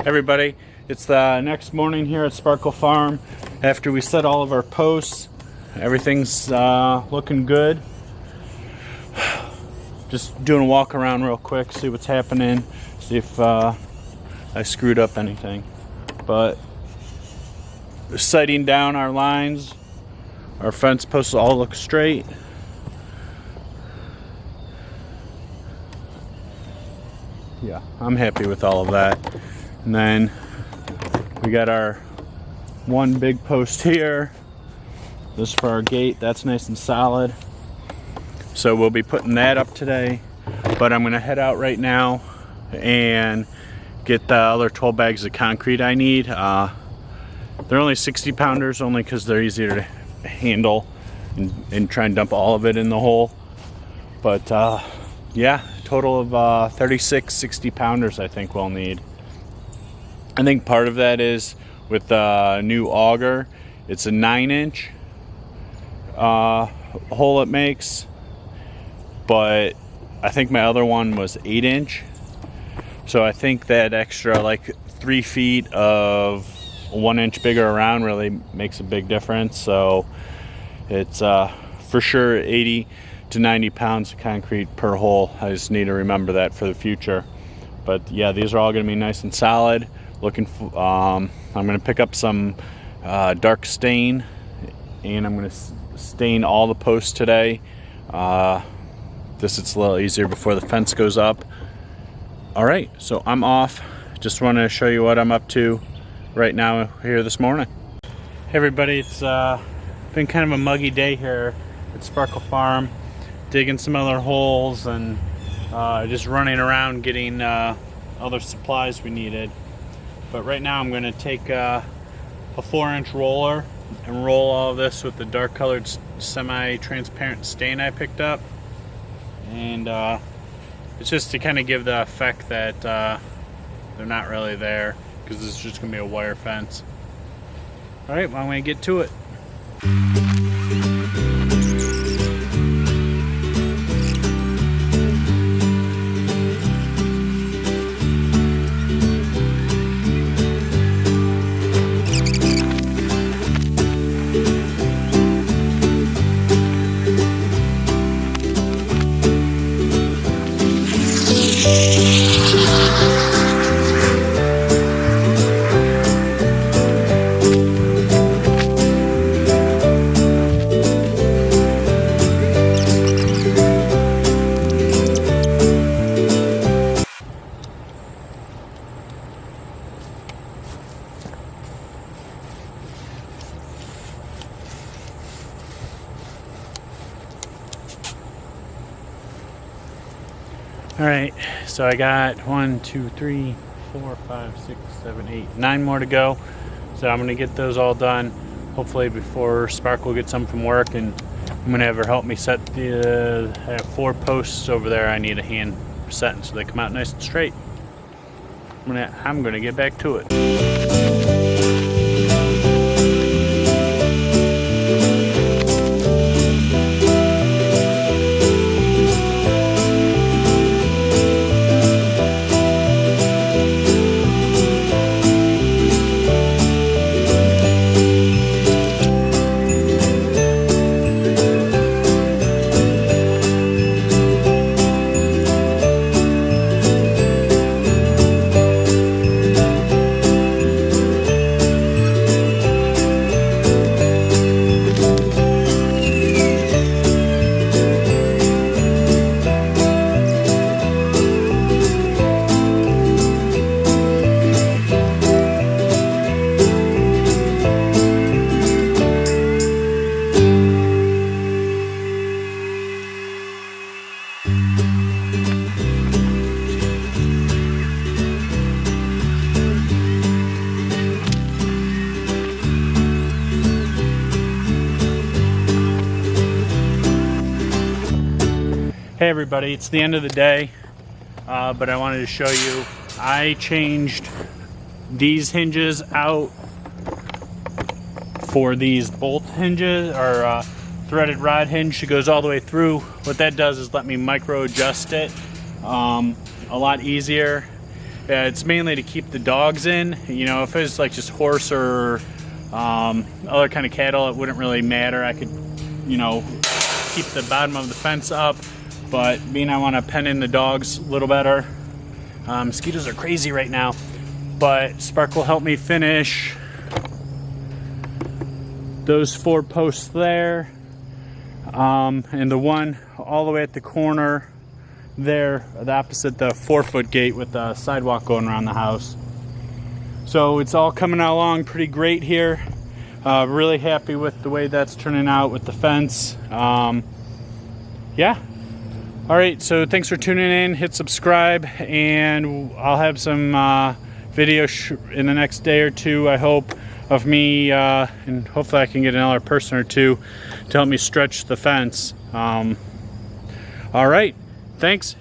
Everybody, it's the next morning here at Sparkle Farm after we set all of our posts. Everything's looking good. Just doing a walk around real quick, see what's happening, see if I screwed up anything. But sighting down our lines, our fence posts all look straight. Yeah, I'm happy with all of that. And then we got our one big post here. This for our gate, that's nice and solid. So we'll be putting that up today. But I'm gonna head out right now and get the other 12 bags of concrete I need. They're only 60 pounders, only because they're easier to handle and try and dump all of it in the hole. But yeah, total of 36 60 pounders I think we'll need. I think part of that is with the new auger. It's a 9-inch hole it makes, but I think my other one was 8-inch. So I think that extra like 3 feet of 1 inch bigger around really makes a big difference. So it's for sure 80 to 90 pounds of concrete per hole. I just need to remember that for the future. But yeah, these are all going to be nice and solid. Looking for, I'm going to pick up some dark stain, and I'm going to stain all the posts today. This it's a little easier before the fence goes up. All right, so I'm off. Just wanted to show you what I'm up to right now here this morning. Hey everybody, it's been kind of a muggy day here at Sparkle Farm, digging some other holes and just running around getting other supplies we needed. But right now I'm going to take a 4-inch roller and roll all of this with the dark colored semi-transparent stain I picked up. And it's just to kind of give the effect that they're not really there, because this is just going to be a wire fence. Alright, well I'm going to get to it. Alright, so I got 1, 2, 3, 4, 5, 6, 7, 8, 9 more to go. So I'm going to get those all done, hopefully before Sparkle gets some from work, and I'm going to have her help me set the I have 4 posts over there I need a hand setting so they come out nice and straight. I'm going to get back to it. Hey everybody, it's the end of the day, but I wanted to show you, I changed these hinges out for these bolt hinges, or threaded rod hinge that goes all the way through. What that does is let me micro adjust it a lot easier. It's mainly to keep the dogs in. You know, if it was like just horse or other kind of cattle, it wouldn't really matter. I could, you know, keep the bottom of the fence up, but being I want to pen in the dogs a little better. Mosquitoes are crazy right now, but Spark will help me finish those 4 posts there, and the one all the way at the corner there, the opposite the 4-foot gate with the sidewalk going around the house. So it's all coming along pretty great here. Really happy with the way that's turning out with the fence. Yeah. All right, so thanks for tuning in. Hit subscribe, and I'll have some videos in the next day or two, I hope, of me, and hopefully I can get another person or two to help me stretch the fence. All right, thanks.